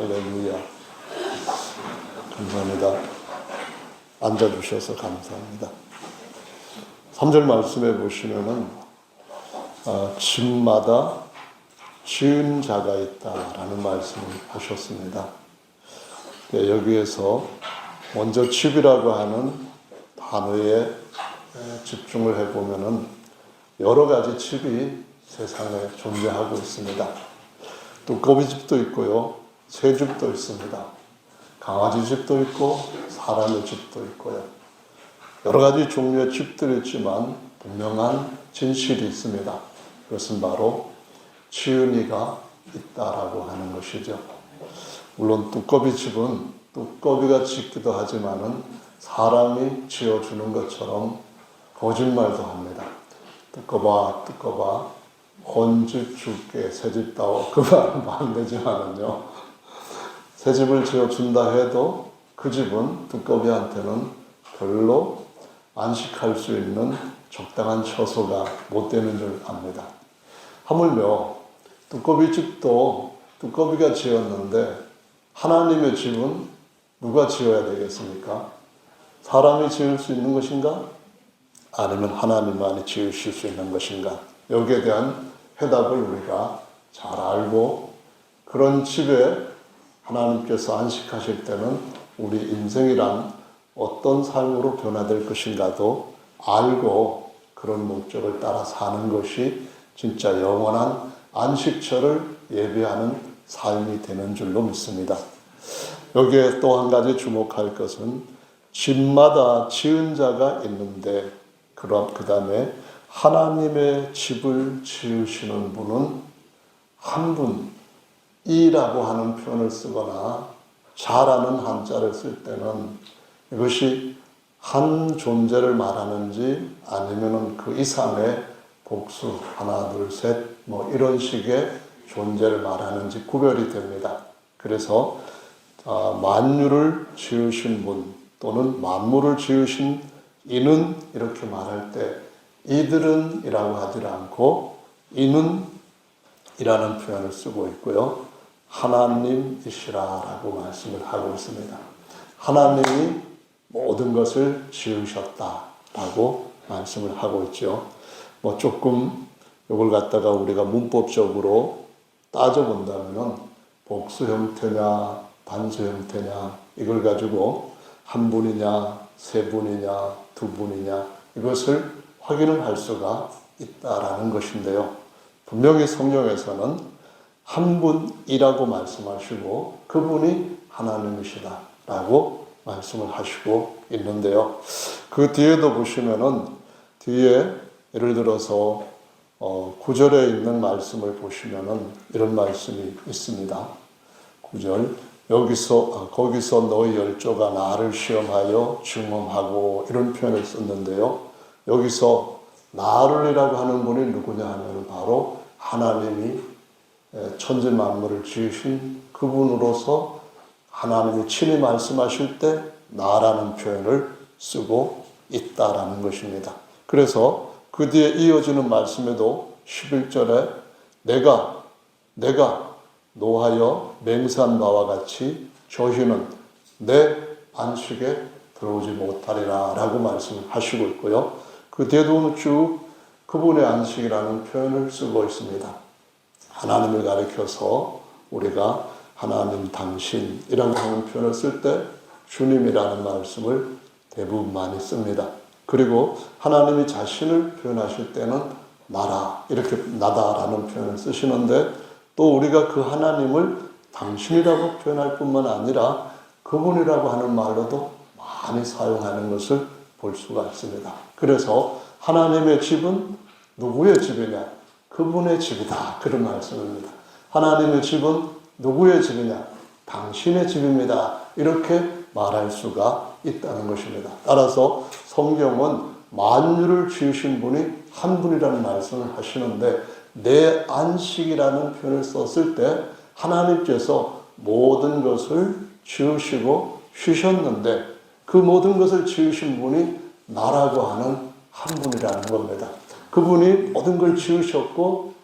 할렐루야. 감사합니다. 앉아주셔서 감사합니다. 3절 말씀에 보시면은 집마다 지은 자가 있다라는 말씀을 하셨습니다. 여기에서 먼저 집이라고 하는 단어에 집중을 해보면은 여러 가지 집이 세상에 존재하고 있습니다. 두꺼비 집도 있고요, 새 집도 있습니다. 강아지 집도 있고 사람의 집도 있고요. 여러 가지 종류의 집들이 있지만 분명한 진실이 있습니다. 그것은 바로 지은이가 있다라고 하는 것이죠. 물론 두꺼비 집은 두꺼비가 짓기도 하지만은 사람이 지어주는 것처럼 거짓말도 합니다. 두꺼봐 온 집 줄게 새 집 따오, 그 말은 안 되지만은요, 새 집을 지어준다 해도 그 집은 두꺼비한테는 별로 안식할 수 있는 적당한 처소가 못 되는 줄 압니다. 하물며 두꺼비 집도 두꺼비가 지었는데 하나님의 집은 누가 지어야 되겠습니까? 사람이 지을 수 있는 것인가? 아니면 하나님만이 지으실 수 있는 것인가? 여기에 대한 해답을 우리가 잘 알고, 그런 집에 하나님께서 안식하실 때는 우리 인생이란 어떤 삶으로 변화될 것인가도 알고 그런 목적을 따라 사는 것이 진짜 영원한 안식처를 예배하는 삶이 되는 줄로 믿습니다. 여기에 또 한 가지 주목할 것은 집마다 지은 자가 있는데, 그럼 그 다음에 하나님의 집을 지으시는 분은 한 분이라고 하는 표현을 쓰거나 잘하는 한자를 쓸 때는 이것이 한 존재를 말하는지 아니면은 그 이상의 복수, 하나, 둘, 셋, 뭐 이런 식의 존재를 말하는지 구별이 됩니다. 그래서 만유를 지으신 분 또는 만물을 지으신 이는 이렇게 말할 때 이들은 이라고 하지 않고 이는 이라는 표현을 쓰고 있고요. 하나님이시라라고 말씀을 하고 있습니다. 하나님이 모든 것을 지으셨다라고 말씀을 하고 있죠. 뭐 조금 이걸 갖다가 우리가 문법적으로 따져본다면은 복수 형태냐 단수 형태냐 이걸 가지고 한 분이냐 세 분이냐 두 분이냐 이것을 확인을 할 수가 있다라는 것인데요. 분명히 성경에서는 한 분이라고 말씀하시고 그분이 하나님이시다라고 말씀을 하시고 있는데요. 그 뒤에도 보시면은 뒤에 예를 들어서 9절에 있는 말씀을 보시면은 이런 말씀이 있습니다. 9절 거기서 너희 열조가 나를 시험하여 증언하고 이런 표현을 썼는데요. 여기서 나를이라고 하는 분이 누구냐 하면 바로 하나님이 천지 만물을 지으신 그분으로서 하나님이 친히 말씀하실 때 나라는 표현을 쓰고 있다라는 것입니다. 그래서 그 뒤에 이어지는 말씀에도 11절에 내가 노하여 맹세한 바와 같이 저희는 내 안식에 들어오지 못하리라 라고 말씀하시고 있고요. 그 뒤에도 쭉 그분의 안식이라는 표현을 쓰고 있습니다. 하나님을 가리켜서 우리가 하나님 당신이라고 하는 표현을 쓸 때 주님이라는 말씀을 대부분 많이 씁니다. 그리고 하나님이 자신을 표현하실 때는 나라 이렇게 나다라는 표현을 쓰시는데 또 우리가 그 하나님을 당신이라고 표현할 뿐만 아니라 그분이라고 하는 말로도 많이 사용하는 것을 볼 수가 있습니다. 그래서 하나님의 집은 누구의 집이냐? 그분의 집이다. 그런 말씀입니다. 하나님의 집은 누구의 집이냐? 당신의 집입니다. 이렇게 말할 수가 있다는 것입니다. 따라서 성경은 만유를 지으신 분이 한 분이라는 말씀을 하시는데 내 안식이라는 표현을 썼을 때 하나님께서 모든 것을 지으시고 쉬셨는데 그 모든 것을 지으신 분이 나라고 하는 한 분이라는 겁니다. 그분이 모든 걸 지으셨고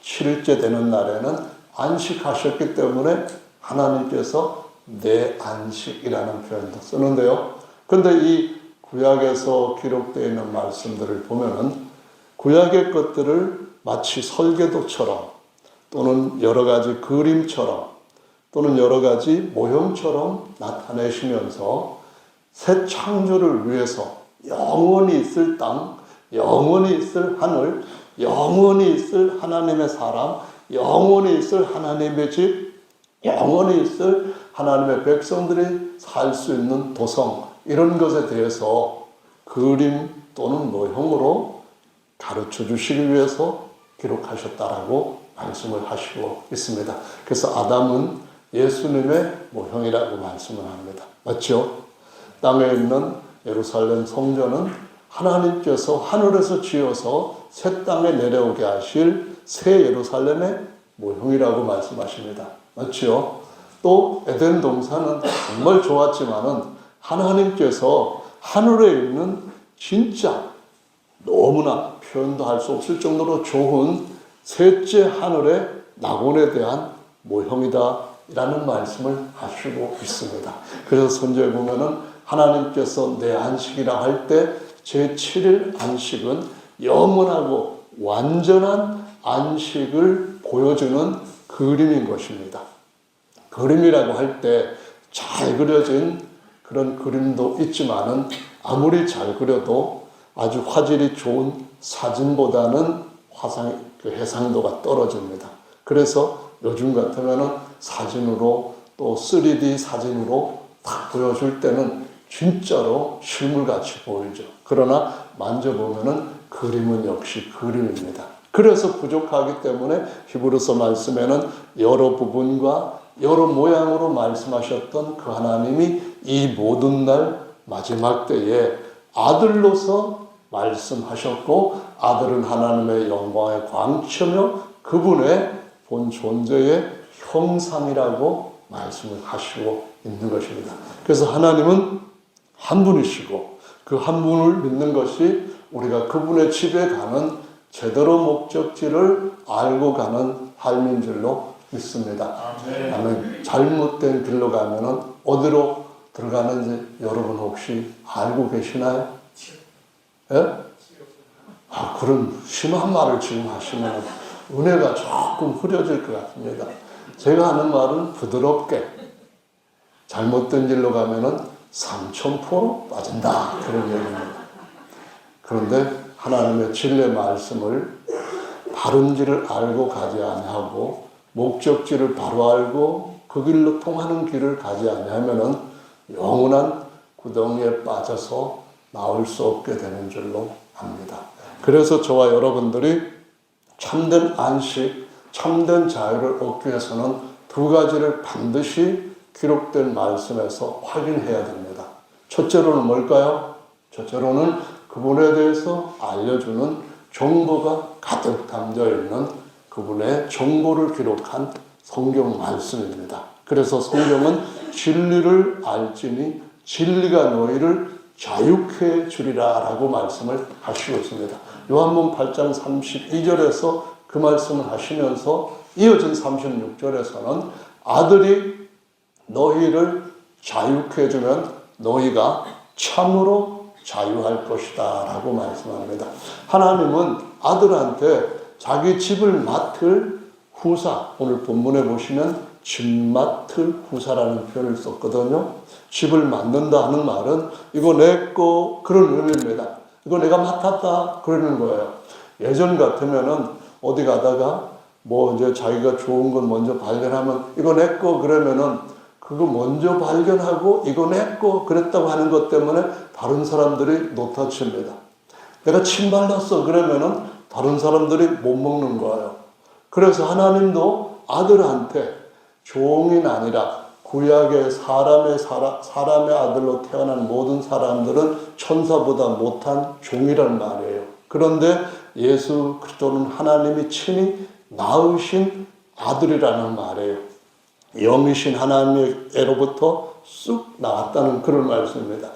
7일째 되는 날에는 안식하셨기 때문에 하나님께서 내 안식이라는 표현도 쓰는데요. 그런데 이 구약에서 기록되어 있는 말씀들을 보면은 구약의 것들을 마치 설계도처럼 또는 여러 가지 그림처럼 또는 여러 가지 모형처럼 나타내시면서 새 창조를 위해서 영원히 있을 땅, 영원히 있을 하늘, 영원히 있을 하나님의 사람, 영원히 있을 하나님의 집, 영원히 있을 하나님의 백성들이 살 수 있는 도성, 이런 것에 대해서 그림 또는 모형으로 가르쳐 주시기 위해서 기록하셨다라고 말씀을 하시고 있습니다. 그래서 아담은 예수님의 모형이라고 말씀을 합니다. 맞죠? 땅에 있는 예루살렘 성전은 하나님께서 하늘에서 지어서 새 땅에 내려오게 하실 새 예루살렘의 모형이라고 말씀하십니다. 맞죠? 또 에덴 동산은 정말 좋았지만은 하나님께서 하늘에 있는 진짜 너무나 표현도 할 수 없을 정도로 좋은 셋째 하늘의 낙원에 대한 모형이다 라는 말씀을 하시고 있습니다. 그래서 선지에 보면은 하나님께서 내 안식이라 할 때 제7일 안식은 영원하고 완전한 안식을 보여주는 그림인 것입니다. 그림이라고 할 때 잘 그려진 그런 그림도 있지만은 아무리 잘 그려도 아주 화질이 좋은 사진보다는 해상도가 떨어집니다. 그래서 요즘 같으면은 사진으로 또 3D 사진으로 딱 보여줄 때는 진짜로 실물같이 보이죠. 그러나 만져보면은 그림은 역시 그림입니다. 그래서 부족하기 때문에 히브리서 말씀에는 여러 부분과 여러 모양으로 말씀하셨던 그 하나님이 이 모든 날 마지막 때에 아들로서 말씀하셨고 아들은 하나님의 영광의 광채며 그분의 본 존재의 형상이라고 말씀을 하시고 있는 것입니다. 그래서 하나님은 한 분이시고 그 한 분을 믿는 것이 우리가 그분의 집에 가는 제대로 목적지를 알고 가는 삶인 줄로 믿습니다. 아멘. 잘못된 길로 가면은 어디로 들어가는지 여러분 혹시 알고 계시나요? 예? 그런 심한 말을 지금 하시면 은혜가 조금 흐려질 것 같습니다. 제가 하는 말은 부드럽게 잘못된 길로 가면은 3000% 빠진다 그런 얘기입니다. 그런데 하나님의 진리의 말씀을 바른 길을 알고 가지 아니하고 목적지를 바로 알고 그 길로 통하는 길을 가지 아니하면은 영원한 구덩이에 빠져서 나올 수 없게 되는 줄로 압니다. 그래서 저와 여러분들이 참된 안식, 참된 자유를 얻기 위해서는 두 가지를 반드시 기록된 말씀에서 확인해야 됩니다. 첫째로는 뭘까요? 첫째로는 그분에 대해서 알려주는 정보가 가득 담겨 있는 그분의 정보를 기록한 성경 말씀입니다. 그래서 성경은 진리를 알지니 진리가 너희를 자유케 주리라 라고 말씀을 하시고 있습니다. 요한복음 8장 32절에서 그 말씀을 하시면서 이어진 36절에서는 아들이 너희를 자유케 해주면 너희가 참으로 자유할 것이다 라고 말씀합니다. 하나님은 아들한테 자기 집을 맡을 후사, 오늘 본문에 보시면 집 맡을 후사라는 표현을 썼거든요. 집을 맡는다 하는 말은 이거 내 거 그런 의미입니다. 이거 내가 맡았다 그러는 거예요. 예전 같으면은 어디 가다가 뭐 이제 자기가 좋은 건 먼저 발견하면 이거 내 거 그러면은 그거 먼저 발견하고 이거 내 거 그랬다고 하는 것 때문에 다른 사람들이 놓아칩니다. 내가 침 발랐어 그러면은 다른 사람들이 못 먹는 거예요. 그래서 하나님도 아들한테 종이 아니라 구약의 사람의 아들로 태어난 모든 사람들은 천사보다 못한 종이란 말이에요. 그런데 예수 그리스도는 하나님이 친히 낳으신 아들이라는 말이에요. 영이신 하나님께로부터 쑥 나왔다는 그런 말씀입니다.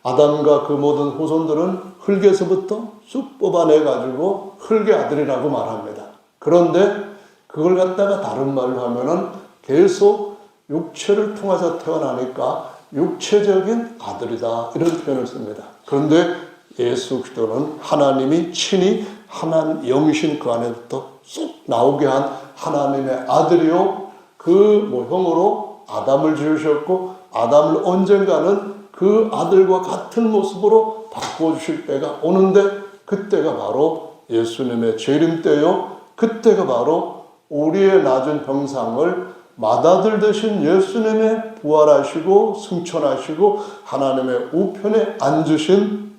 아담과 그 모든 후손들은 흙에서부터 쑥 뽑아내가지고 흙의 아들이라고 말합니다. 그런데 그걸 갖다가 다른 말로 하면은 계속 육체를 통해서 태어나니까 육체적인 아들이다, 이런 표현을 씁니다. 그런데 예수 그리스도는 하나님이 친히 하나님 영이신 그 안에부터 쏙 나오게 한 하나님의 아들이요, 그 모형으로 아담을 지으셨고, 아담을 언젠가는 그 아들과 같은 모습으로 바꾸어 주실 때가 오는데, 그때가 바로 예수님의 재림 때요, 그때가 바로 우리의 낮은 형상을 맏아들 되신 예수님의 부활하시고 승천하시고 하나님의 우편에 앉으신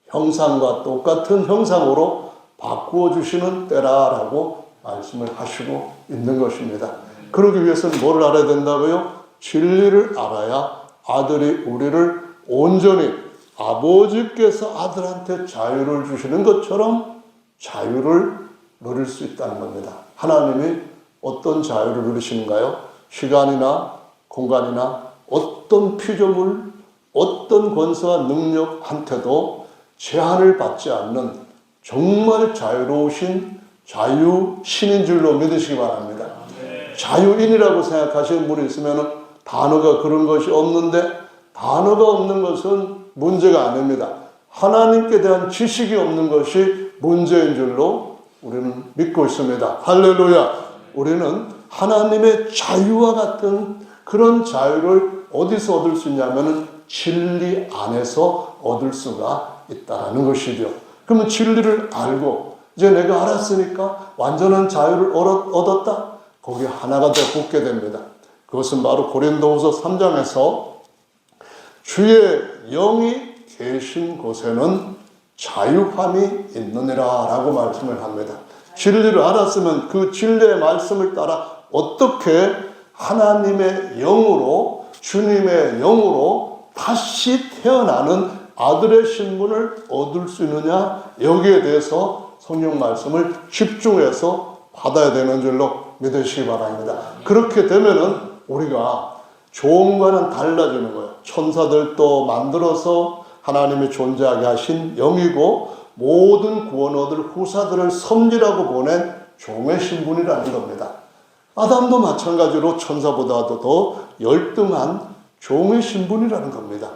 형상과 똑같은 형상으로 바꾸어 주시는 때라라고 말씀을 하시고 있는 것입니다. 그러기 위해서는 뭘 알아야 된다고요? 진리를 알아야 아들이 우리를 온전히 아버지께서 아들한테 자유를 주시는 것처럼 자유를 누릴 수 있다는 겁니다. 하나님이 어떤 자유를 누리시는가요? 시간이나 공간이나 어떤 피조물, 어떤 권세와 능력한테도 제한을 받지 않는 정말 자유로우신 자유신인 줄로 믿으시기 바랍니다. 자유인이라고 생각하시는 분이 있으면 단어가 그런 것이 없는데, 단어가 없는 것은 문제가 아닙니다. 하나님께 대한 지식이 없는 것이 문제인 줄로 우리는 믿고 있습니다. 할렐루야! 우리는 하나님의 자유와 같은 그런 자유를 어디서 얻을 수 있냐면 진리 안에서 얻을 수가 있다는 것이죠. 그러면 진리를 알고 이제 내가 알았으니까 완전한 자유를 얻었다? 거기 하나가 더 붙게 됩니다. 그것은 바로 고린도후서 3장에서 주의 영이 계신 곳에는 자유함이 있느니라 라고 말씀을 합니다. 진리를 알았으면 그 진리의 말씀을 따라 어떻게 하나님의 영으로, 주님의 영으로 다시 태어나는 아들의 신분을 얻을 수 있느냐, 여기에 대해서 성경 말씀을 집중해서 받아야 되는 줄로 믿으시기 바랍니다. 그렇게 되면은 우리가 조금과는 달라지는 거예요. 천사들도 만들어서 하나님이 존재하게 하신 영이고, 모든 구원 얻을 후사들을 섬기라고 보낸 종의 신분이라는 겁니다. 아담도 마찬가지로 천사보다도 더 열등한 종의 신분이라는 겁니다.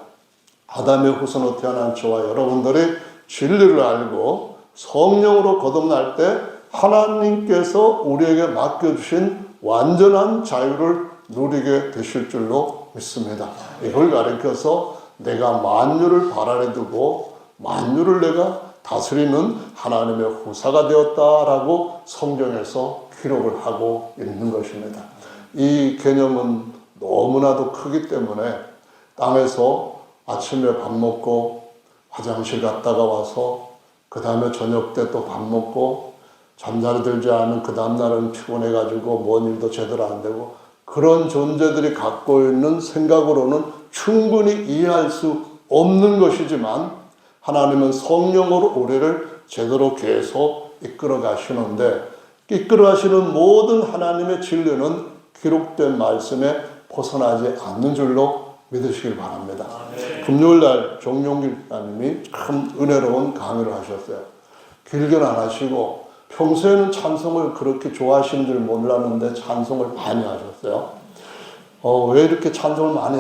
아담의 후손으로 태어난 저와 여러분들이 진리를 알고 성령으로 거듭날 때 하나님께서 우리에게 맡겨주신 완전한 자유를 누리게 되실 줄로 믿습니다. 이걸 가리켜서 내가 만유를 발 아래 두고 만유를 내가 다스리는 하나님의 후사가 되었다라고 성경에서 기록을 하고 있는 것입니다. 이 개념은 너무나도 크기 때문에 땅에서 아침에 밥 먹고 화장실 갔다가 와서 그 다음에 저녁 때 또 밥 먹고 잠자리 들지 않은 그 다음날은 피곤해가지고 뭔 일도 제대로 안 되고, 그런 존재들이 갖고 있는 생각으로는 충분히 이해할 수 없는 것이지만 하나님은 성령으로 우리를 제대로 계속 이끌어 가시는데, 이끌어 가시는 모든 하나님의 진리는 기록된 말씀에 벗어나지 않는 줄로 믿으시길 바랍니다. 금요일날 정용길 목사님이 참 은혜로운 강의를 하셨어요. 길게는 안 하시고 평소에는 찬송을 그렇게 좋아하시는 줄 몰랐는데 찬송을 많이 하셨어요. 왜 이렇게 찬송을 많이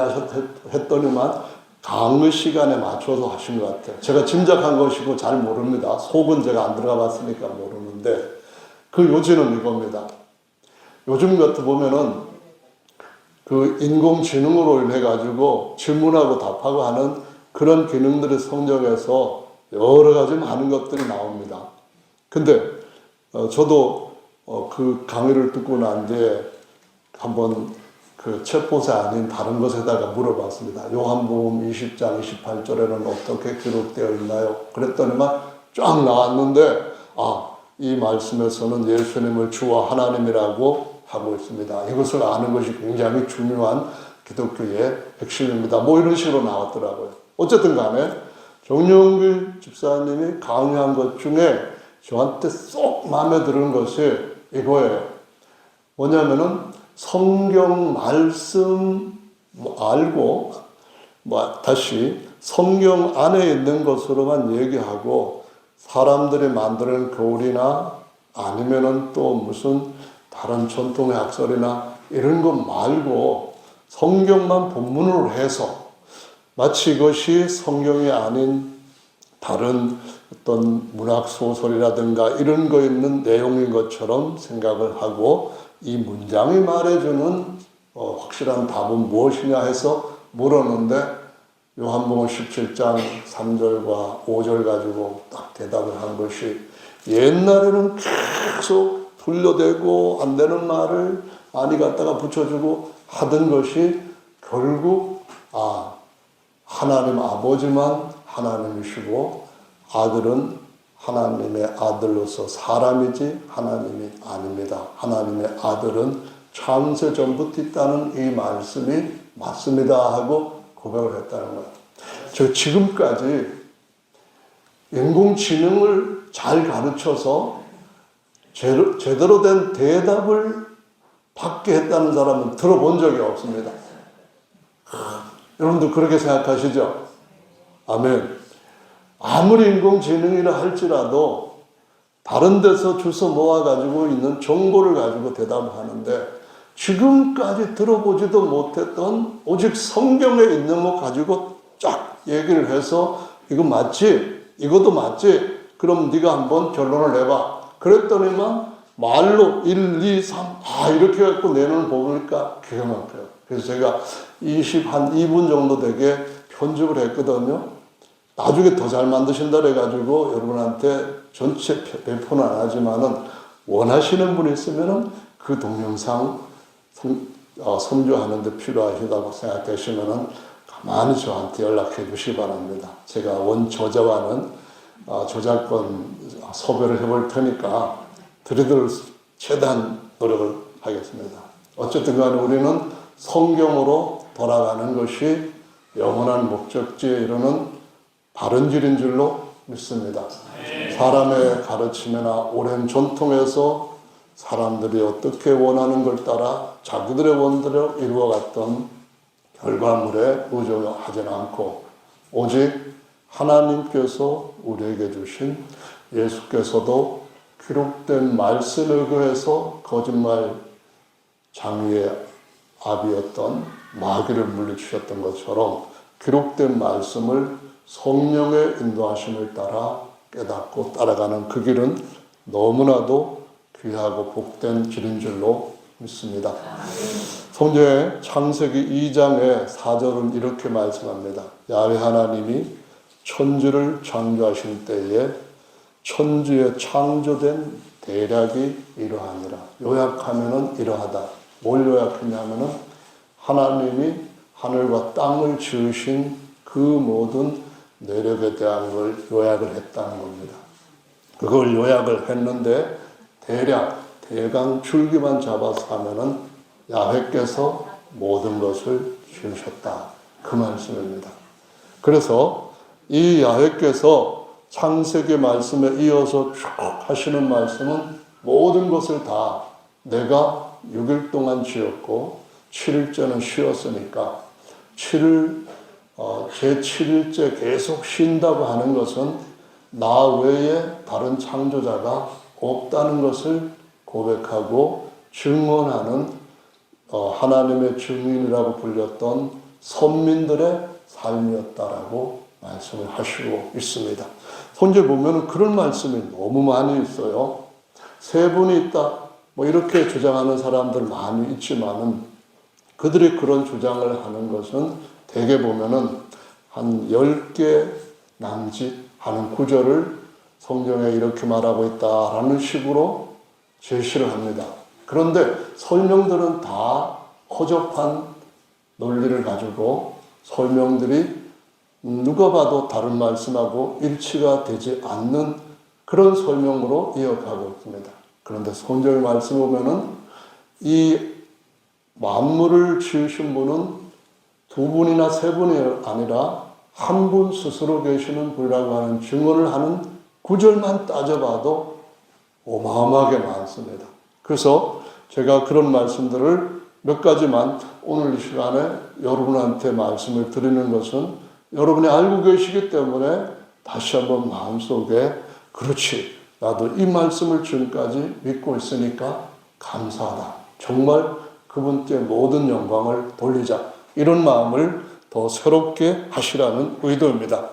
했더니만 강의 시간에 맞춰서 하신 것 같아요. 제가 짐작한 것이고 잘 모릅니다. 속은 제가 안 들어가 봤으니까 모르는데, 그 요지는 이겁니다. 요즘 같은 보면은 그 인공지능으로 인해 가지고 질문하고 답하고 하는 그런 기능들이 성경에서 여러 가지 많은 것들이 나옵니다. 근데 저도 그 강의를 듣고 난 뒤에 한번 그 챗봇이 아닌 다른 것에다가 물어봤습니다. 요한복음 20장 28절에는 어떻게 기록되어 있나요? 그랬더니만 쫙 나왔는데, 이 말씀에서는 예수님을 주와 하나님이라고 하고 있습니다. 이것을 아는 것이 굉장히 중요한 기독교의 핵심입니다. 뭐 이런 식으로 나왔더라고요. 어쨌든 간에 정용길 집사님이 강의한 것 중에 저한테 쏙 마음에 드는 것이 이거예요. 뭐냐면은 성경 말씀 알고 다시 성경 안에 있는 것으로만 얘기하고, 사람들이 만드는 교리나 아니면은 또 무슨 다른 전통의 학설이나 이런 것 말고 성경만 본문으로 해서 마치 이것이 성경이 아닌 다른 어떤 문학 소설이라든가 이런 거 있는 내용인 것처럼 생각을 하고 이 문장이 말해주는 확실한 답은 무엇이냐 해서 물었는데 요한복음 17장 3절과 5절 가지고 딱 대답을 한 것이 옛날에는 계속 돌려대고 안 되는 말을 아니 갖다가 붙여주고 하던 것이 결국 하나님 아버지만 하나님이시고 아들은 하나님의 아들로서 사람이지 하나님이 아닙니다. 하나님의 아들은 창세 전부터 있다는 이 말씀이 맞습니다 하고 고백을 했다는 거예요. 저 지금까지 인공지능을 잘 가르쳐서 제대로 된 대답을 받게 했다는 사람은 들어본 적이 없습니다. 여러분도 그렇게 생각하시죠? 아멘. 아무리 인공지능이라 할지라도 다른 데서 주워 모아가지고 있는 정보를 가지고 대답을 하는데 지금까지 들어보지도 못했던 오직 성경에 있는 것 가지고 쫙 얘기를 해서 이거 맞지? 이것도 맞지? 그럼 네가 한번 결론을 내봐. 그랬더니만 말로 1, 2, 3 이렇게 해갖고 내놓은 보니까 기가 막혀요. 그래서 제가 2분 정도 되게 편집을 했거든요. 나중에 더 잘 만드신다 그래가지고 여러분한테 전체 배포는 안 하지만은 원하시는 분이 있으면은 그 동영상 선교하는 데 필요하시다고 생각되시면은 가만히 저한테 연락해 주시기 바랍니다. 제가 원 저자와는 저작권 소배를 해볼 테니까 드리도록 최대한 노력을 하겠습니다. 어쨌든 간에 우리는 성경으로 돌아가는 것이 영원한 목적지에 이르는 바른 길인 줄로 믿습니다. 사람의 가르침이나 오랜 전통에서 사람들이 어떻게 원하는 걸 따라 자기들의 원대로 이루어갔던 결과물에 의존하지는 않고 오직 하나님께서 우리에게 주신 예수께서도 기록된 말씀에 의해서 거짓말 장의의 아비였던 마귀를 물리치셨던 것처럼 기록된 말씀을 성령의 인도하심을 따라 깨닫고 따라가는 그 길은 너무나도 귀하고 복된 길인 줄로 믿습니다. 성경의 창세기 2장의 4절은 이렇게 말씀합니다. 야훼 하나님이 천지를 창조하신 때에 천지에 창조된 대략이 이러하니라. 요약하면은 이러하다. 뭘 요약했냐면은 하나님이 하늘과 땅을 지으신 그 모든 내력에 대한 걸 요약을 했다는 겁니다. 그걸 요약을 했는데 대강 줄기만 잡아서 하면은 야훼께서 모든 것을 지으셨다. 그 말씀입니다. 그래서 이 야훼께서 창세기 말씀에 이어서 쭉 하시는 말씀은 모든 것을 다 내가 6일 동안 지었고 7일째는 쉬었으니까 제7일째 계속 쉰다고 하는 것은 나 외에 다른 창조자가 없다는 것을 고백하고 증언하는 하나님의 증인이라고 불렸던 선민들의 삶이었다라고 말씀을 하시고 있습니다. 성경에 보면 그런 말씀이 너무 많이 있어요. 세 분이 있다 이렇게 주장하는 사람들 많이 있지만은 그들이 그런 주장을 하는 것은 대개 보면은 한 10개 남짓 하는 구절을 성경에 이렇게 말하고 있다라는 식으로 제시를 합니다. 그런데 설명들은 다 허접한 논리를 가지고 설명들이 누가 봐도 다른 말씀하고 일치가 되지 않는 그런 설명으로 이어가고 있습니다. 그런데 성경의 말씀 보면은 이 만물을 지으신 분은 두 분이나 세 분이 아니라 한 분 스스로 계시는 분이라고 하는 증언을 하는 구절만 따져봐도 어마어마하게 많습니다. 그래서 제가 그런 말씀들을 몇 가지만 오늘 이 시간에 여러분한테 말씀을 드리는 것은 여러분이 알고 계시기 때문에 다시 한번 마음속에 그렇지, 나도 이 말씀을 지금까지 믿고 있으니까 감사하다. 정말 그분께 모든 영광을 돌리자. 이런 마음을 더 새롭게 하시라는 의도입니다.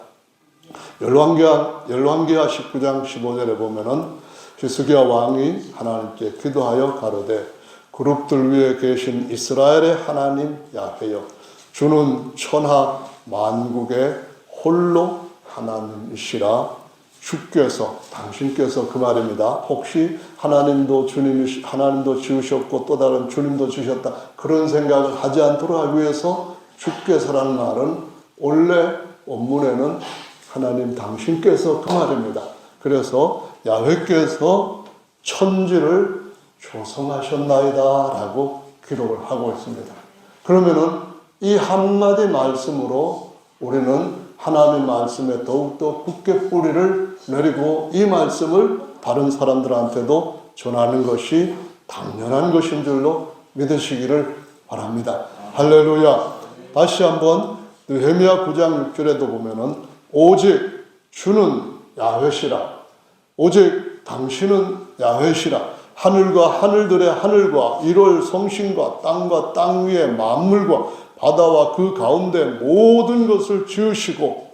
열왕기하 19장 15절에 보면은 히스기야 왕이 하나님께 기도하여 가로되 그룹들 위에 계신 이스라엘의 하나님 야훼여 주는 천하 만국의 홀로 하나님이시라. 주께서 당신께서 그 말입니다. 혹시 하나님도 지으셨고 또 다른 주님도 지으셨다 그런 생각을 하지 않도록 하기 위해서 주께서라는 말은 원래 원문에는 하나님 당신께서 그 말입니다. 그래서 야훼께서 천지를 조성하셨나이다 라고 기록을 하고 있습니다. 그러면은 이 한마디 말씀으로 우리는 하나님의 말씀에 더욱더 굳게 뿌리를 내리고 이 말씀을 다른 사람들한테도 전하는 것이 당연한 것인 줄로 믿으시기를 바랍니다. 할렐루야. 다시 한번 느헤미야 9장 6절에도 보면은 오직 주는 야훼시라. 오직 당신은 야훼시라. 하늘과 하늘들의 하늘과 1월 성신과 땅과 땅 위의 만물과 바다와 그 가운데 모든 것을 지으시고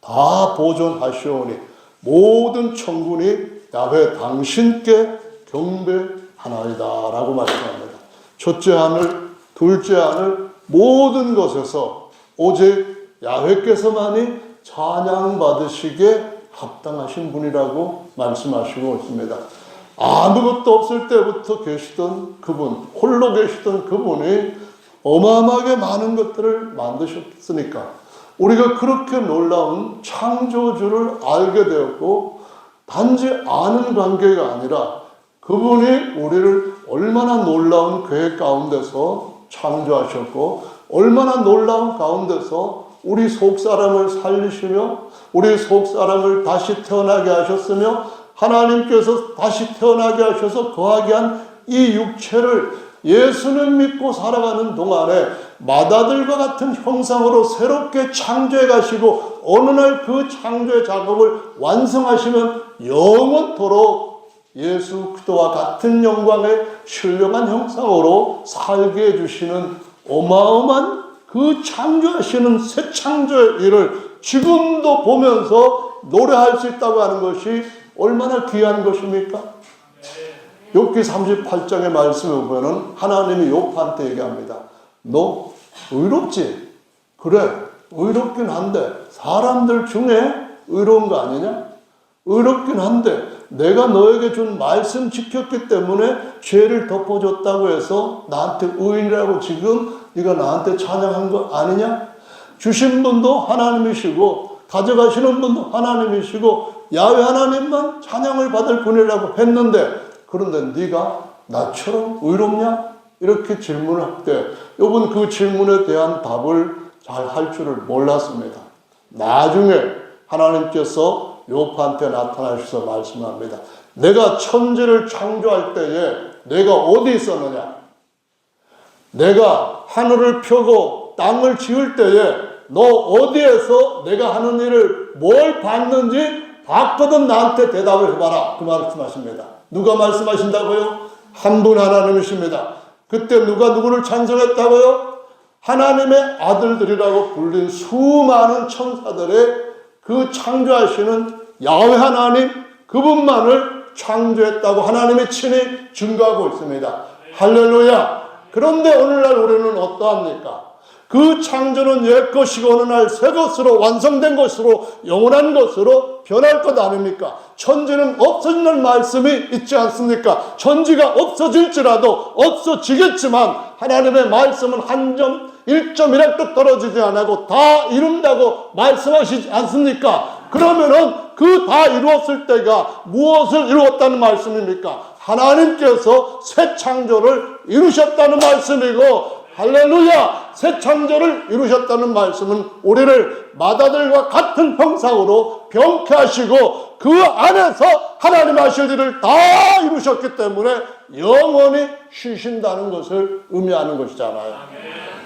다 보존하시오니 모든 천군이 야훼 당신께 경배하나이다 라고 말씀합니다. 첫째 하늘, 둘째 하늘 모든 것에서 오직 야훼께서만이 찬양받으시기에 합당하신 분이라고 말씀하시고 있습니다. 아무것도 없을 때부터 계시던 그분, 홀로 계시던 그분이 어마어마하게 많은 것들을 만드셨으니까 우리가 그렇게 놀라운 창조주를 알게 되었고 단지 아는 관계가 아니라 그분이 우리를 얼마나 놀라운 계획 가운데서 창조하셨고 얼마나 놀라운 가운데서 우리 속사람을 살리시며 우리 속사람을 다시 태어나게 하셨으며 하나님께서 다시 태어나게 하셔서 거하게 한 이 육체를 예수는 믿고 살아가는 동안에 마다들과 같은 형상으로 새롭게 창조해 가시고 어느 날 그 창조의 작업을 완성하시면 영원토록 예수 그리스도와 같은 영광의 신령한 형상으로 살게 해주시는 어마어마한 그 창조하시는 새 창조의 일을 지금도 보면서 노래할 수 있다고 하는 것이 얼마나 귀한 것입니까? 욥기 38장의 말씀을 보면 하나님이 욥한테 얘기합니다. 너 의롭지? 그래 의롭긴 한데 사람들 중에 의로운 거 아니냐? 의롭긴 한데 내가 너에게 준 말씀 지켰기 때문에 죄를 덮어줬다고 해서 나한테 의인이라고 지금 네가 나한테 찬양한 거 아니냐? 주신 분도 하나님이시고 가져가시는 분도 하나님이시고 야훼 하나님만 찬양을 받을 분이라고 했는데 그런데 네가 나처럼 의롭냐? 이렇게 질문을 할 때 욥은 그 질문에 대한 답을 잘 할 줄을 몰랐습니다. 나중에 하나님께서 욥한테 나타나셔서 말씀합니다. 내가 천지를 창조할 때에 내가 어디 있었느냐? 내가 하늘을 펴고 땅을 지을 때에 너 어디에서 내가 하는 일을 뭘 봤는지 봤거든 나한테 대답을 해봐라. 그 말씀하십니다. 누가 말씀하신다고요? 한 분 하나님이십니다. 그때 누가 누구를 찬송했다고요? 하나님의 아들들이라고 불린 수많은 천사들의 그 창조하시는 야훼 하나님 그분만을 창조했다고 하나님이 친히 증거하고 있습니다. 할렐루야. 그런데 오늘날 우리는 어떠합니까? 그 창조는 옛것이고 어느 날 새것으로 완성된 것으로 영원한 것으로 변할 것 아닙니까? 천지는 없어지는 말씀이 있지 않습니까? 천지가 없어질지라도 없어지겠지만 하나님의 말씀은 한 점 1.1핵도 떨어지지 않고 다 이룬다고 말씀하시지 않습니까? 그러면은 그 다 이루었을 때가 무엇을 이루었다는 말씀입니까? 하나님께서 새 창조를 이루셨다는 말씀이고 할렐루야! 새 창조를 이루셨다는 말씀은 우리를 마다들과 같은 형상으로 병쾌하시고 그 안에서 하나님 하실 일을 다 이루셨기 때문에 영원히 쉬신다는 것을 의미하는 것이잖아요.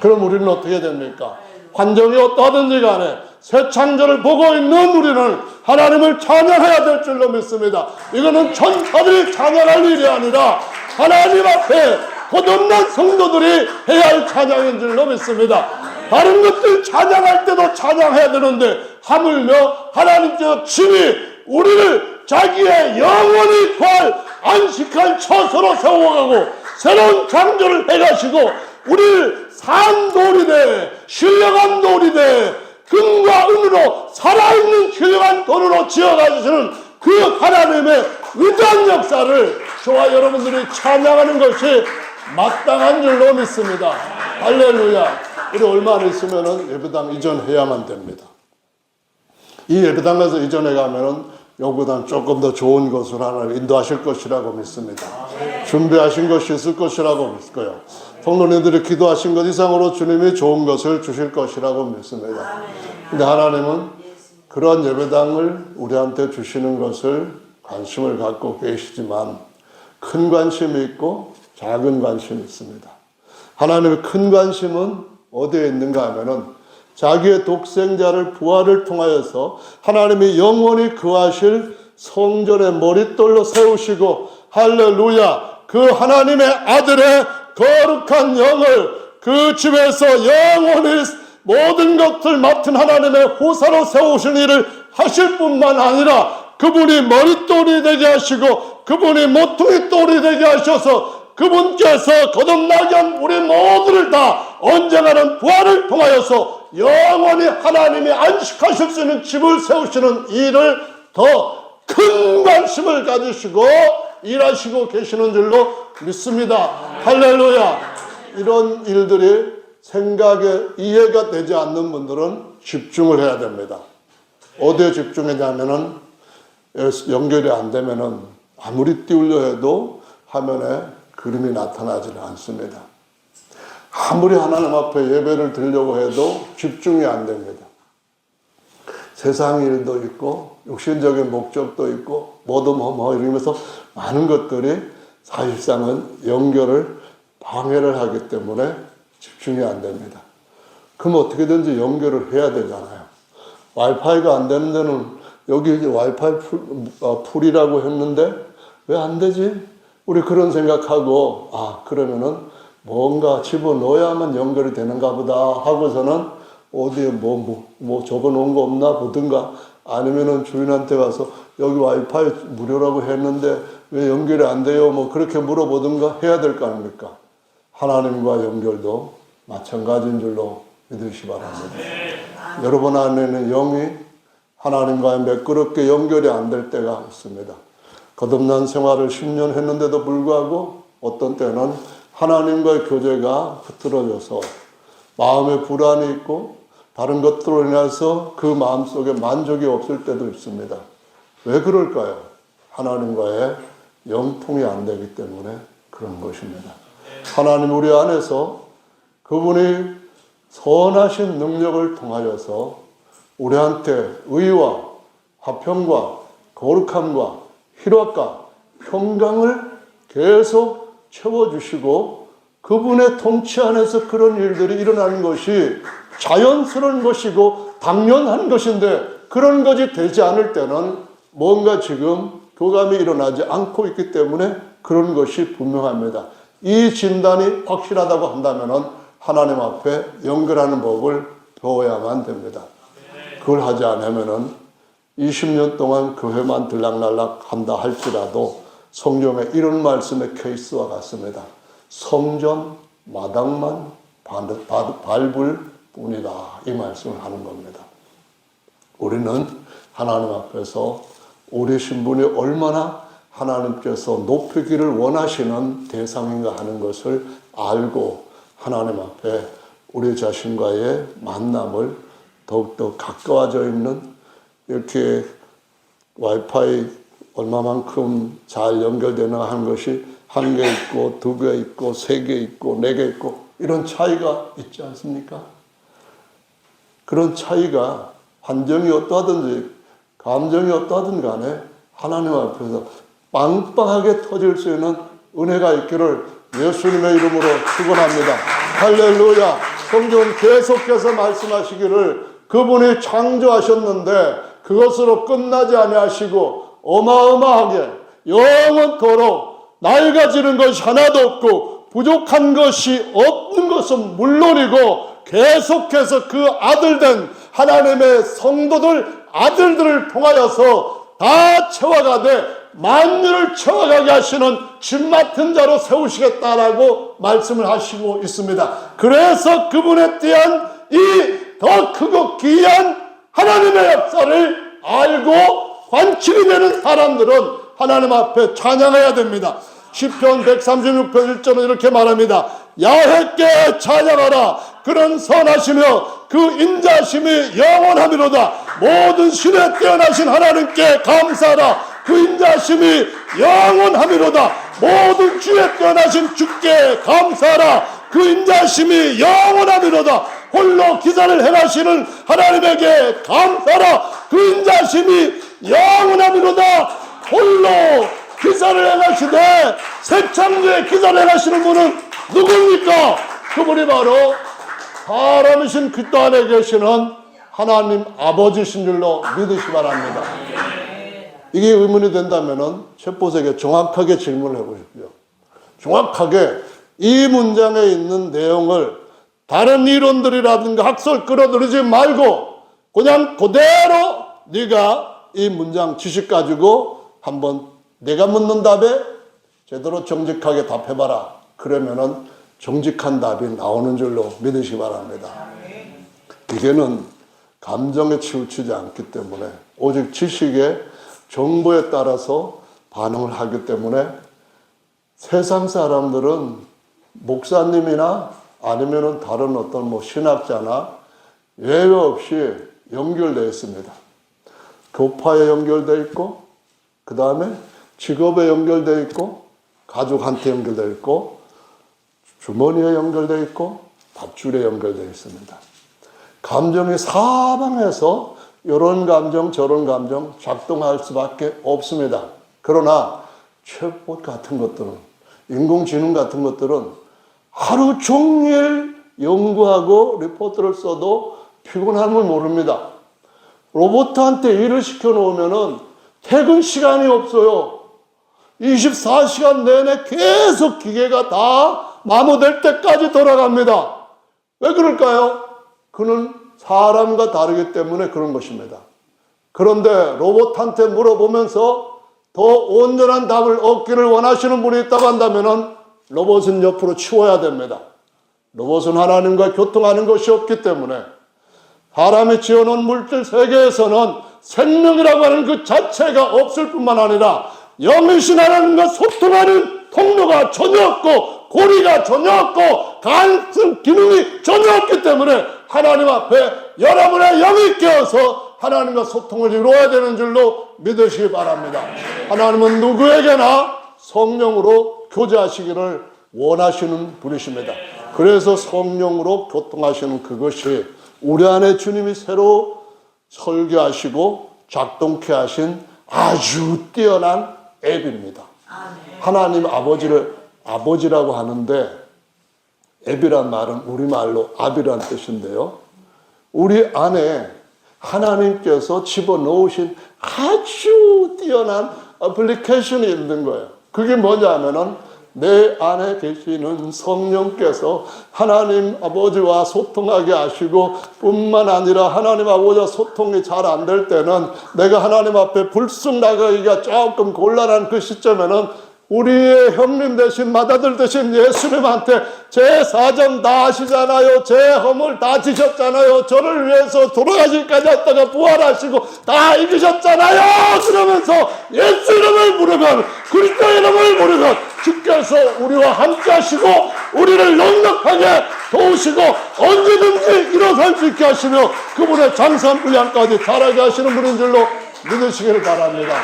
그럼 우리는 어떻게 됩니까? 환경이 어떠하든지 간에 새 창조를 보고 있는 우리는 하나님을 찬양해야 될 줄로 믿습니다. 이거는 천사들이 찬양할 일이 아니라 하나님 앞에 거듭난 성도들이 해야 할 찬양인 줄로 믿습니다. 다른 것들 찬양할 때도 찬양해야 되는데 하물며 하나님께서 친히 우리를 자기의 영원히 구할 안식할 처소로 세워가고 새로운 창조를 해가시고 우리를 산 돌이되 신령한 돌이되 금과 은으로 살아있는 신령한 돌으로 지어가시는 그 하나님의 위대한 역사를 저와 여러분들이 찬양하는 것이 마땅한 줄로 믿습니다. 할렐루야. 우리 얼마 안 있으면 예배당 이전해야만 됩니다. 이 예배당에서 이전해 가면은 요보다 조금 더 좋은 것을 하나님 인도하실 것이라고 믿습니다. 준비하신 것이 있을 것이라고 믿고요. 성도님들이 기도하신 것 이상으로 주님이 좋은 것을 주실 것이라고 믿습니다. 근데 하나님은 그런 예배당을 우리한테 주시는 것을 관심을 갖고 계시지만 큰 관심이 있고 작은 관심이 있습니다. 하나님의 큰 관심은 어디에 있는가 하면은 자기의 독생자를 부활을 통하여서 하나님이 영원히 거하실 성전의 머릿돌로 세우시고 할렐루야 그 하나님의 아들의 거룩한 영을 그 집에서 영원히 모든 것을 맡은 하나님의 호사로 세우신 일을 하실 뿐만 아니라 그분이 머릿돌이 되게 하시고 그분이 모퉁이 돌이 되게 하셔서 그분께서 거듭나게 한 우리 모두를 다 언젠가는 부활을 통하여서 영원히 하나님이 안식하실 수 있는 집을 세우시는 일을 더 큰 관심을 가지시고 일하시고 계시는 줄로 믿습니다. 할렐루야. 이런 일들이 생각에 이해가 되지 않는 분들은 집중을 해야 됩니다. 어디에 집중하냐면은 연결이 안 되면은 아무리 띄우려 해도 화면에 그림이 나타나지 않습니다. 아무리 하나님 앞에 예배를 드리려고 해도 집중이 안 됩니다. 세상 일도 있고 육신적인 목적도 있고 이러면서 많은 것들이 사실상은 연결을 방해를 하기 때문에 집중이 안 됩니다. 그럼 어떻게든지 연결을 해야 되잖아요. 와이파이가 안 되는 데는 여기 와이파이 풀이라고 했는데 왜 안 되지? 우리 그런 생각하고 그러면은 뭔가 집어넣어야만 연결이 되는가 보다 하고서는 어디에 뭐 적어놓은 거 없나 보든가 아니면은 주인한테 가서 여기 와이파이 무료라고 했는데 왜 연결이 안 돼요? 그렇게 물어보든가 해야 될 거 아닙니까? 하나님과 연결도 마찬가지인 줄로 믿으시 바랍니다. 여러분 안에는 영이 하나님과 매끄럽게 연결이 안 될 때가 있습니다. 거듭난 생활을 10년 했는데도 불구하고 어떤 때는 하나님과의 교제가 흐트러져서 마음에 불안이 있고 다른 것들로 인해서 그 마음속에 만족이 없을 때도 있습니다. 왜 그럴까요? 하나님과의 영통이 안 되기 때문에 그런 것입니다. 하나님 우리 안에서 그분이 선하신 능력을 통하여서 우리한테 의와 화평과 거룩함과 희락과 평강을 계속 채워주시고 그분의 통치 안에서 그런 일들이 일어나는 것이 자연스러운 것이고 당연한 것인데 그런 것이 되지 않을 때는 뭔가 지금 교감이 일어나지 않고 있기 때문에 그런 것이 분명합니다. 이 진단이 확실하다고 한다면 하나님 앞에 연결하는 법을 배워야만 됩니다. 그걸 하지 않으면 20년 동안 교회만 들락날락 한다 할지라도 성경에 이런 말씀의 케이스와 같습니다. 성전 마당만 밟을 뿐이다. 이 말씀을 하는 겁니다. 우리는 하나님 앞에서 우리 신분이 얼마나 하나님께서 높이기를 원하시는 대상인가 하는 것을 알고 하나님 앞에 우리 자신과의 만남을 더욱더 가까워져 있는 이렇게 와이파이 얼마만큼 잘 연결되나 하는 것이 1개 있고 2개 있고 3개 있고 4개 있고 이런 차이가 있지 않습니까? 그런 차이가 환경이 어떠하든지 감정이 어떠하든 간에 하나님 앞에서 빵빵하게 터질 수 있는 은혜가 있기를 예수님의 이름으로 축원합니다. 할렐루야. 성경은 계속해서 말씀하시기를 그분이 창조하셨는데 그것으로 끝나지 아니하시고 어마어마하게 영원토록 낡아지는 것이 하나도 없고 부족한 것이 없는 것은 물론이고 계속해서 그 아들된 하나님의 성도들 아들들을 통하여서 다 채워가되 만유를 채워가게 하시는 집 맡은 자로 세우시겠다라고 말씀을 하시고 있습니다. 그래서 그분에 대한 이 더 크고 귀한 하나님의 역사를 알고 관측이 되는 사람들은 하나님 앞에 찬양해야 됩니다. 시편 136편 1절은 이렇게 말합니다. 야훼께 찬양하라. 그는 선하시며 그 인자심이 영원하미로다. 모든 신에 뛰어나신 하나님께 감사하라. 그 인자심이 영원하미로다. 모든 주에 뛰어나신 주께 감사하라. 그 인자심이 영원하미로다. 홀로 기사를 행하시는 하나님에게 감사하라. 그 인자심이 영원하미로다. 홀로 기사를 행하시되 새 창조의 기사를 행하시는 분은 누굽니까? 그분이 바로 사람이신 그리스도 안에 계시는 하나님 아버지신 줄로 믿으시 바랍니다. 이게 의문이 된다면 챗봇에게 정확하게 질문을 해보십시오. 정확하게 이 문장에 있는 내용을 다른 이론들이라든가 학설 끌어들이지 말고 그냥 그대로 네가 이 문장 지식 가지고 한번 내가 묻는 답에 제대로 정직하게 답해봐라. 그러면은 정직한 답이 나오는 줄로 믿으시기 바랍니다. 기계는 감정에 치우치지 않기 때문에 오직 지식의 정보에 따라서 반응을 하기 때문에 세상 사람들은 목사님이나 아니면은 다른 어떤 신학자나 예외 없이 연결되어 있습니다. 교파에 연결되어 있고, 그 다음에 직업에 연결되어 있고, 가족한테 연결되어 있고, 주머니에 연결되어 있고, 밧줄에 연결되어 있습니다. 감정이 사방에서 이런 감정 저런 감정 작동할 수밖에 없습니다. 그러나 챗봇 같은 것들은, 인공지능 같은 것들은 하루 종일 연구하고 리포트를 써도 피곤함을 모릅니다. 로봇한테 일을 시켜놓으면 퇴근 시간이 없어요. 24시간 내내 계속 기계가 다 마모될 때까지 돌아갑니다. 왜 그럴까요? 그는 사람과 다르기 때문에 그런 것입니다. 그런데 로봇한테 물어보면서 더 온전한 답을 얻기를 원하시는 분이 있다고 한다면 로봇은 옆으로 치워야 됩니다. 로봇은 하나님과 교통하는 것이 없기 때문에 사람이 지어놓은 물질 세계에서는 생명이라고 하는 그 자체가 없을 뿐만 아니라 영이신 하나님과 소통하는 통로가 전혀 없고 고리가 전혀 없고 가능성 기능이 전혀 없기 때문에 하나님 앞에 여러분의 영이 깨어서 하나님과 소통을 이루어야 되는 줄로 믿으시기 바랍니다. 하나님은 누구에게나 성령으로 교제하시기를 원하시는 분이십니다. 그래서 성령으로 교통하시는 그것이 우리 안에 주님이 새로 설계하시고 작동케 하신 아주 뛰어난 앱입니다. 하나님 아버지를 아버지라고 하는데 앱이란 말은 우리말로 압이란 뜻인데요. 우리 안에 하나님께서 집어넣으신 아주 뛰어난 애플리케이션이 있는 거예요. 그게 뭐냐면은 내 안에 계시는 성령께서 하나님 아버지와 소통하게 하시고 뿐만 아니라 하나님 아버지와 소통이 잘 안 될 때는 내가 하나님 앞에 불쑥 나가기가 조금 곤란한 그 시점에는 우리의 형님 되신 맏아들 되신 예수님한테 제 사정 다 아시잖아요. 제 허물 다 지셨잖아요. 저를 위해서 돌아가실까지 했다가 부활하시고 다 이기셨잖아요. 그러면서 예수 이름을 부르면 그리스도 이름을 부르면 주께서 우리와 함께 하시고 우리를 넉넉하게 도우시고 언제든지 일어설 수 있게 하시며 그분의 장산 분량까지 잘하게 하시는 분인 줄로 믿으시기를 바랍니다.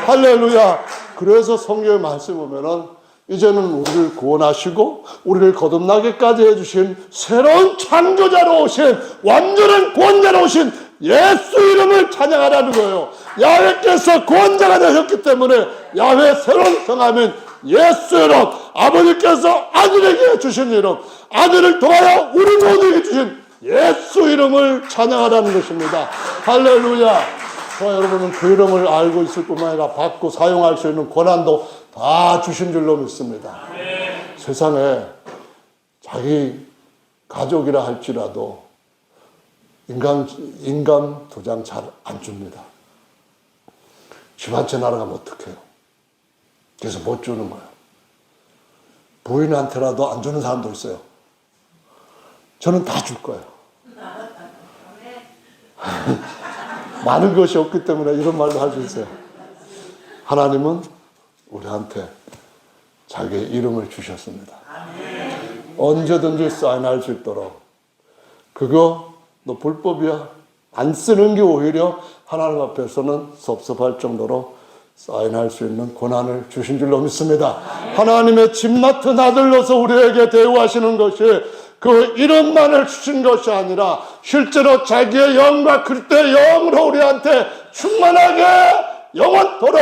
할렐루야. 그래서 성경의 말씀 보면은 이제는 우리를 구원하시고 우리를 거듭나게까지 해주신 새로운 창조자로 오신 완전한 구원자로 오신 예수 이름을 찬양하라는 거예요. 야훼께서 구원자가 되셨기 때문에 야훼 새로운 성함인 예수 이름, 아버지께서 아들에게 주신 이름, 아들을 통하여 우리 모두에게 주신 예수 이름을 찬양하라는 것입니다. 할렐루야. 저와 여러분은 그 이름을 알고 있을 뿐만 아니라 받고 사용할 수 있는 권한도 다 주신 줄로 믿습니다. 세상에 자기 가족이라 할지라도 인감 2장 잘 안 줍니다. 집 한 채 날아가면 어떡해요? 그래서 못 주는 거예요. 부인한테라도 안 주는 사람도 있어요. 저는 다 줄 거예요. 많은 것이 없기 때문에 이런 말도 할 수 있어요. 하나님은 우리한테 자기의 이름을 주셨습니다. 언제든지 사인할 수 있도록. 그거 너 불법이야. 안 쓰는 게 오히려 하나님 앞에서는 섭섭할 정도로 사인할 수 있는 권한을 주신 줄로 믿습니다. 하나님의 집 맡은 아들로서 우리에게 대우하시는 것이 그 이름만을 주신 것이 아니라 실제로 자기의 영과 그리스도의 영으로 우리한테 충만하게 영원토록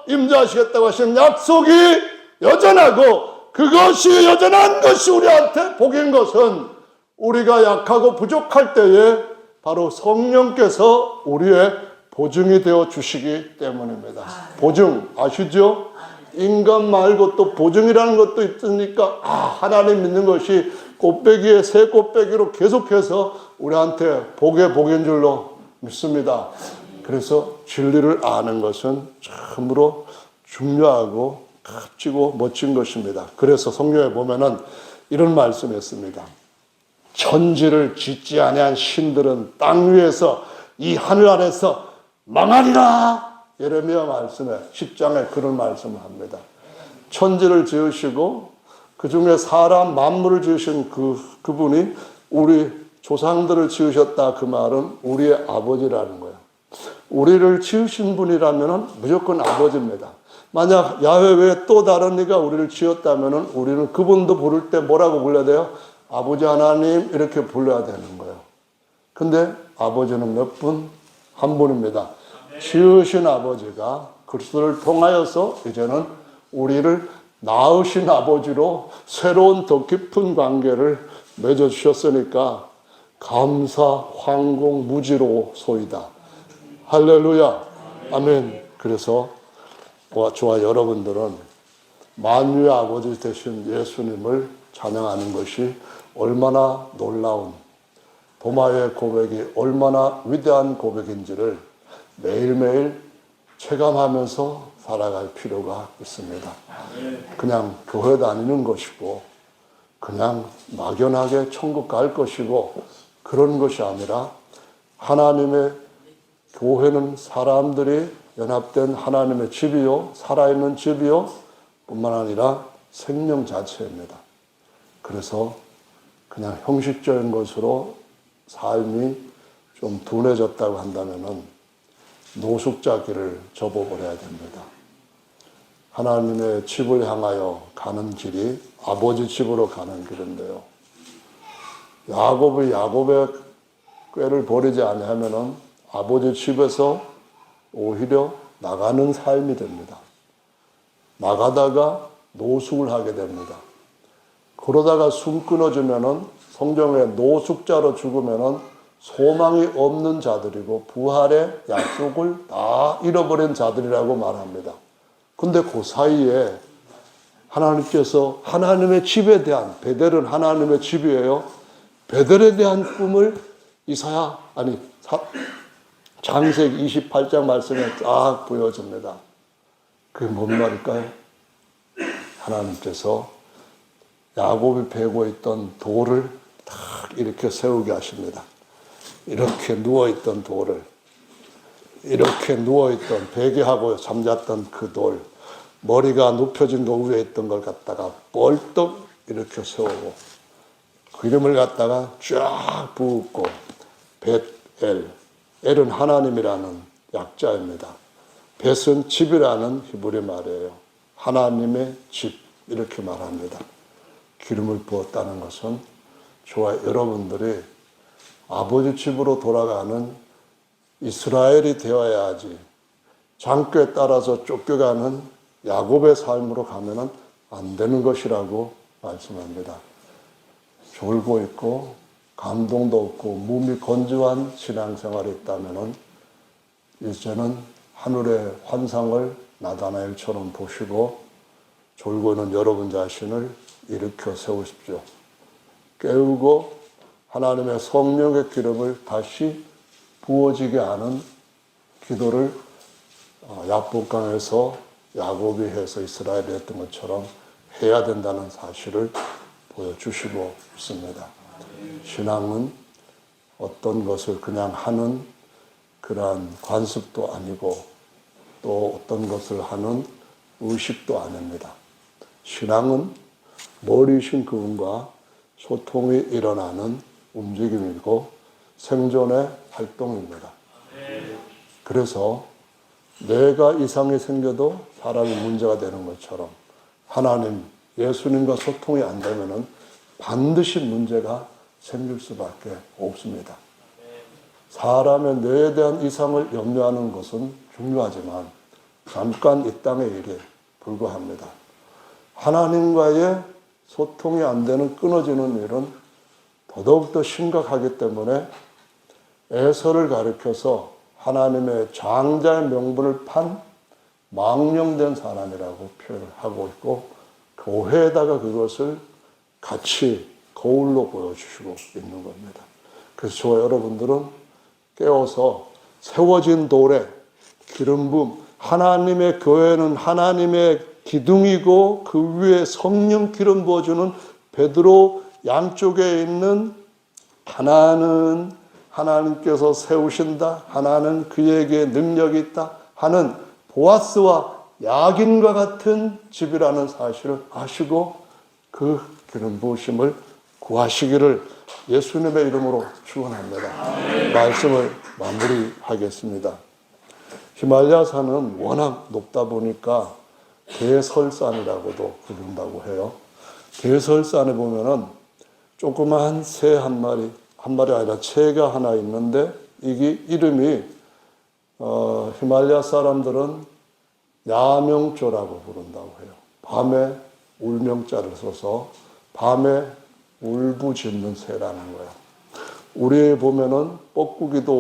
임재하시겠다고 하신 약속이 여전하고, 그것이 여전한 것이 우리한테 복인 것은 우리가 약하고 부족할 때에 바로 성령께서 우리의 보증이 되어 주시기 때문입니다. 보증 아시죠? 인간 말고 또 보증이라는 것도 있으니까 하나님 믿는 것이 꽃배기에 새 꽃배기로 계속해서 우리한테 복의 복인 줄로 믿습니다. 그래서 진리를 아는 것은 참으로 중요하고 값지고 멋진 것입니다. 그래서 성경에 보면은 이런 말씀이 있습니다. 천지를 짓지 아니한 신들은 땅 위에서 이 하늘 아래서 망하리라. 예레미야 말씀에 10장에 그런 말씀을 합니다. 천지를 지으시고 그 중에 사람 만물을 지으신 그분이 우리 조상들을 지으셨다. 그 말은 우리의 아버지라는 거예요. 우리를 지으신 분이라면 무조건 아버지입니다. 만약 야훼 외에 또 다른 이가 우리를 지었다면 우리는 그분도 부를 때 뭐라고 불러야 돼요? 아버지 하나님 이렇게 불러야 되는 거예요. 근데 아버지는 몇 분? 한 분입니다. 지으신 아버지가 그리스도를 통하여서 이제는 우리를 낳으신 아버지로 새로운 더 깊은 관계를 맺어주셨으니까 감사, 황공, 무지로소이다. 할렐루야. 아멘. 그래서 저와 여러분들은 만유의 아버지 되신 예수님을 찬양하는 것이 얼마나 놀라운, 도마의 고백이 얼마나 위대한 고백인지를 매일매일 체감하면서 살아갈 필요가 있습니다. 그냥 교회 다니는 것이고 그냥 막연하게 천국 갈 것이고 그런 것이 아니라 하나님의 교회는 사람들이 연합된 하나님의 집이요, 살아있는 집이요 뿐만 아니라 생명 자체입니다. 그래서 그냥 형식적인 것으로 삶이 좀 둔해졌다고 한다면은 노숙자 길을 접어버려야 됩니다. 하나님의 집을 향하여 가는 길이 아버지 집으로 가는 길인데요. 야곱의 꾀를 버리지 아니하면은 아버지 집에서 오히려 나가는 삶이 됩니다. 나가다가 노숙을 하게 됩니다. 그러다가 숨 끊어지면은 성경에 노숙자로 죽으면은 소망이 없는 자들이고 부활의 약속을 다 잃어버린 자들이라고 말합니다. 근데 그 사이에 하나님께서 하나님의 집에 대한, 베델은 하나님의 집이에요. 베델에 대한 꿈을 창세기 28장 말씀에 딱 보여줍니다. 그게 뭔 말일까요? 하나님께서 야곱이 베고 있던 돌을 딱 이렇게 세우게 하십니다. 이렇게 누워있던 돌을, 이렇게 누워있던, 베개하고 잠잤던 그 돌, 머리가 눕혀진 거 위에 있던 걸 갖다가 벌떡 이렇게 세우고, 그 이름을 갖다가 쫙 부었고, 벳엘, 엘은 하나님이라는 약자입니다. 벳은 집이라는 히브리 말이에요. 하나님의 집, 이렇게 말합니다. 기름을 부었다는 것은 저와 여러분들이 아버지 집으로 돌아가는 이스라엘이 되어야지, 장교에 따라서 쫓겨가는 야곱의 삶으로 가면은 안 되는 것이라고 말씀합니다. 졸고 있고 감동도 없고 몸이 건조한 신앙생활이 있다면은 이제는 하늘의 환상을 나다나엘처럼 보시고 졸고 있는 여러분 자신을 일으켜 세우십시오. 깨우고 하나님의 성령의 기름을 다시 부어지게 하는 기도를 야복강에서 야곱이 해서 이스라엘이 했던 것처럼 해야 된다는 사실을 보여주시고 있습니다. 신앙은 어떤 것을 그냥 하는 그러한 관습도 아니고 또 어떤 것을 하는 의식도 아닙니다. 신앙은 머리신 그분과 소통이 일어나는 움직임이고 생존의 활동입니다. 그래서 내가 이상이 생겨도 사람이 문제가 되는 것처럼 하나님, 예수님과 소통이 안 되면은 반드시 문제가 생길 수밖에 없습니다. 사람의 뇌에 대한 이상을 염려하는 것은 중요하지만 잠깐 이 땅의 일에 불과합니다. 하나님과의 소통이 안 되는 끊어지는 일은 더더욱더 심각하기 때문에 에서를 가리켜서 하나님의 장자의 명분을 판 망령된 사람이라고 표현을 하고 있고 교회에다가 그것을 같이 거울로 보여주시고 있는 겁니다. 그래서 저와 여러분들은 깨어서 세워진 돌에 기름 부음, 하나님의 교회는 하나님의 기둥이고 그 위에 성령 기름 부어주는 베드로 양쪽에 있는 하나는 하나님께서 세우신다, 하나는 그에게 능력이 있다 하는 보아스와 야긴과 같은 집이라는 사실을 아시고 그 기름 부으심을 구하시기를 예수님의 이름으로 축원합니다. 말씀을 마무리하겠습니다. 히말라야 산은 워낙 높다 보니까 개설산이라고도 부른다고 해요. 개설산에 보면은 조그마한 새 한 마리 아니라 새가 하나 있는데 이게 이름이 히말라야 사람들은 야명조라고 부른다고 해요. 밤에 울명자를 써서 밤에 울부짖는 새라는 거예요. 우리 보면은 뻐꾸기도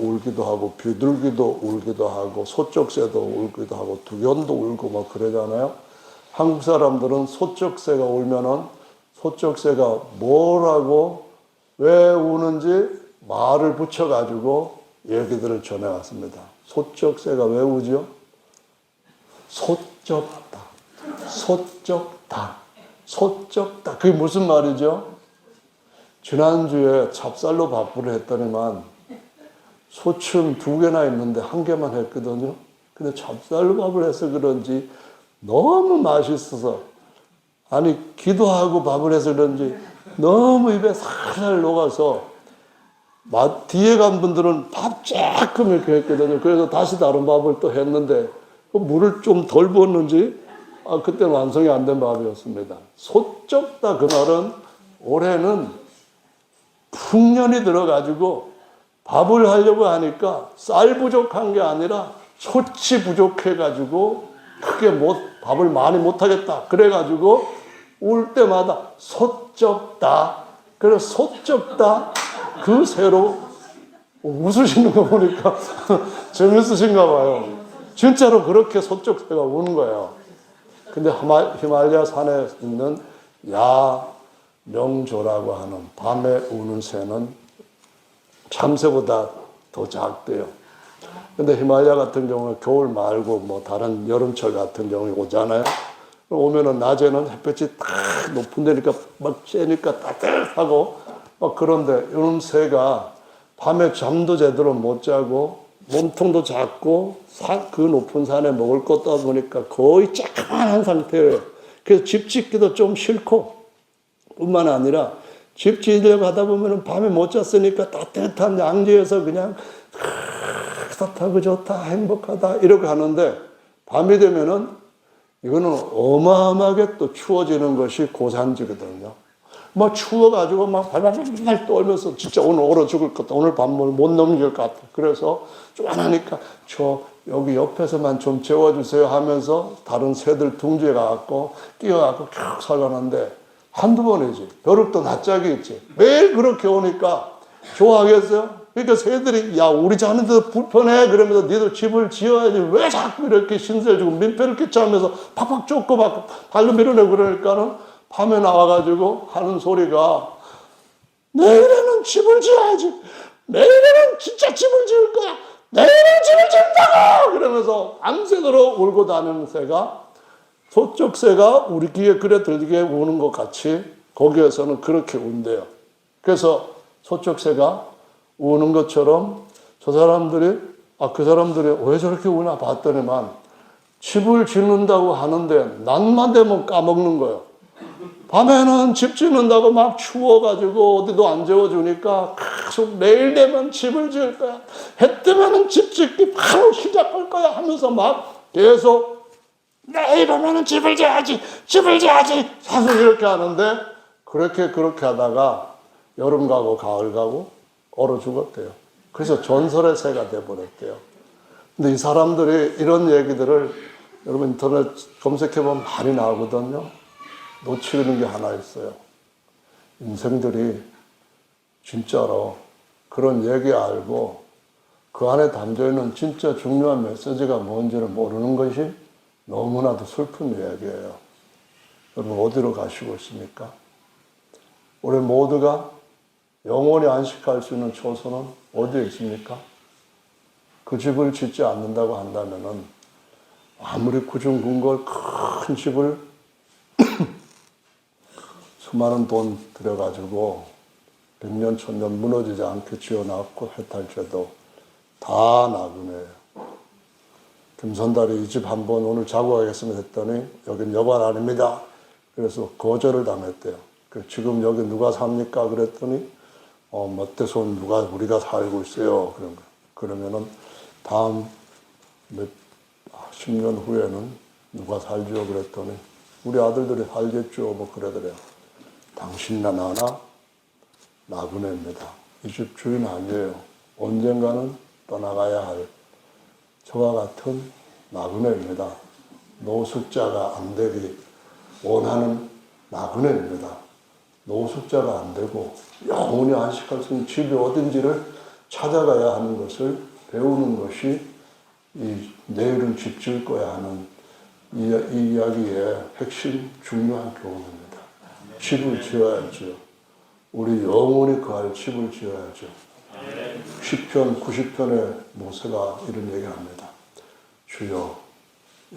울기도 하고 비둘기도 울기도 하고 소쩍새도 울기도 하고 두견도 울고 뭐 그러잖아요. 한국 사람들은 소쩍새가 울면은 소쩍새가 뭐라고 왜 우는지 말을 붙여가지고 얘기들을 전해왔습니다. 소쩍새가 왜 우죠? 소쩍다. 소쩍다. 소쩍다. 그게 무슨 말이죠? 지난주에 찹쌀로 밥을 했더니만 소춤 2개나 있는데 1개만 했거든요. 근데 찹쌀로 밥을 해서 그런지 너무 맛있어서 아니 기도하고 밥을 해서 그런지 너무 입에 살살 녹아서 뒤에 간 분들은 밥 조금 이렇게 했거든요. 그래서 다시 다른 밥을 또 했는데 물을 좀 덜 부었는지 그때는 완성이 안 된 밥이었습니다. 소쩍다 그날은 올해는 풍년이 들어가지고 밥을 하려고 하니까 쌀 부족한 게 아니라 소치 부족해가지고 크게 밥을 많이 못하겠다. 그래가지고 울 때마다 소쩍다. 그래서 소쩍다 그 새로 웃으시는 거 보니까 재밌으신가 봐요. 진짜로 그렇게 소쩍새가 우는 거예요. 근데 히말라야 산에 있는 야명조라고 하는 밤에 우는 새는 참새보다 더 작대요. 근데 히말라야 같은 경우는 겨울 말고 뭐 다른 여름철 같은 경우에 오잖아요. 오면은 낮에는 햇볕이 딱 높은 데니까 막 쬐니까 따뜻하고 그런데 이런 새가 밤에 잠도 제대로 못 자고 몸통도 작고 그 높은 산에 먹을 것도 하다 보니까 거의 쬐까만한 상태예요. 그래서 집 짓기도 좀 싫고 뿐만 아니라 집 지으려고 하다 보면 밤에 못 잤으니까 따뜻한 양지에서 그냥 따뜻하고 좋다 행복하다 이렇게 하는데 밤이 되면은 이거는 어마어마하게 또 추워지는 것이 고산지거든요. 막 추워가지고 막 발발발 떨면서 진짜 오늘 얼어 죽을 것 같다. 오늘 밤을 못 넘길 것 같다. 그래서 좀 안 하니까 저 여기 옆에서만 좀 재워주세요 하면서 다른 새들 둥지에 가갖고 뛰어갖고 쭉 살아가는데 한두 번이지. 벼룩도 낯짝이 있지. 매일 그렇게 오니까 좋아하겠어요? 그러니까 새들이 야 우리 자네들 불편해 그러면서 니들 집을 지어야지 왜 자꾸 이렇게 신세를 주고 민폐를 끼쳐하면서 팍팍 쫓고 막 발로 밀어내고 그러니까는 밤에 나와가지고 하는 소리가 내일에는 집을 지어야지 내일에는 진짜 집을 지을 거야 내일은 집을 지은다고 그러면서 밤새도록 울고 다니는 새가 서쪽 새가 우리 귀에 그래 들리게 우는 것 같이 거기에서는 그렇게 운대요. 그래서 서쪽 새가 우는 것처럼 저 사람들이 그 사람들이 왜 저렇게 우나 봤더니만 집을 짓는다고 하는데 낮만 되면 까먹는 거예요. 밤에는 집 짓는다고 막 추워가지고 어디도 안 재워주니까 계속 내일 되면 집을 지을 거야. 해 뜨면은 집 짓기 바로 시작할 거야 하면서 막 계속 내일 오면은 집을 지어야지 사실 이렇게 하는데 그렇게 하다가 여름 가고 가을 가고 얼어 죽었대요. 그래서 전설의 새가 돼버렸대요. 근데 이 사람들이 이런 얘기들을 여러분 인터넷 검색해보면 많이 나오거든요. 놓치는 게 하나 있어요. 인생들이 진짜로 그런 얘기 알고 그 안에 담겨있는 진짜 중요한 메시지가 뭔지를 모르는 것이 너무나도 슬픈 이야기예요. 여러분 어디로 가시고 있습니까? 우리 모두가 영원히 안식할 수 있는 처소는 어디에 있습니까? 그 집을 짓지 않는다고 한다면은 아무리 구중궁궐 큰 집을 수많은 돈 들여가지고 100년, 1000년 무너지지 않게 지어놨고 해탈죄도 다 나그네예요. 김선달이 이 집 한번 오늘 자고 가겠습니다 했더니 여긴 여관 아닙니다. 그래서 거절을 당했대요. 지금 여기 누가 삽니까? 그랬더니 멋대손 누가 우리가 살고 있어요. 그런 거. 그러면은 다음 10년 후에는 누가 살죠? 그랬더니 우리 아들들이 살겠죠. 뭐 그러더래요. 당신이나 나나 나그네입니다. 이 집 주인 아니에요. 언젠가는 떠나가야 할 저와 같은 나그네입니다. 노숙자가 안 되기 원하는 나그네입니다. 노숙자가 안 되고 영원히 안식할 수 있는 집이 어딘지를 찾아가야 하는 것을 배우는 것이 이 내일은 집 지을 거야 하는 이 이야기의 핵심 중요한 교훈입니다. 집을 지어야죠. 우리 영원히 거할 집을 지어야죠. 10편, 90편의 모세가 이런 얘기를 합니다. 주여,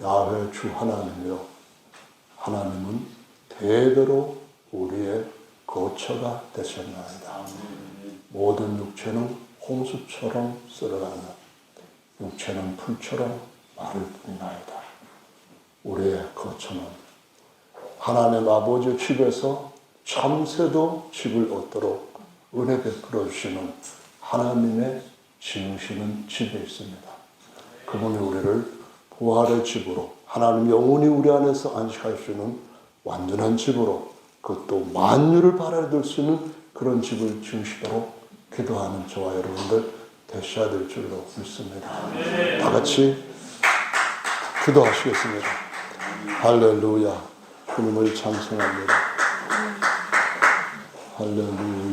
야훼 주 하나님이여, 하나님은 대대로 우리의 거처가 되셨나이다. 모든 육체는 홍수처럼 썰어가는 육체는 풀처럼 마를 뿐이나이다. 우리의 거처는 하나님 아버지 집에서 참새도 집을 얻도록 은혜 베풀어 주시는 하나님의 지으시는 집에 있습니다. 그분이 우리를 부활의 집으로 하나님 영원히 우리 안에서 안식할 수 있는 완전한 집으로 그것도 만유를 바라볼 수 있는 그런 집을 지으시도록 기도하는 저와 여러분들 되셔야 될 줄로 믿습니다. 다 같이 기도하시겠습니다. 할렐루야. 주님을 찬송합니다. 할렐루야.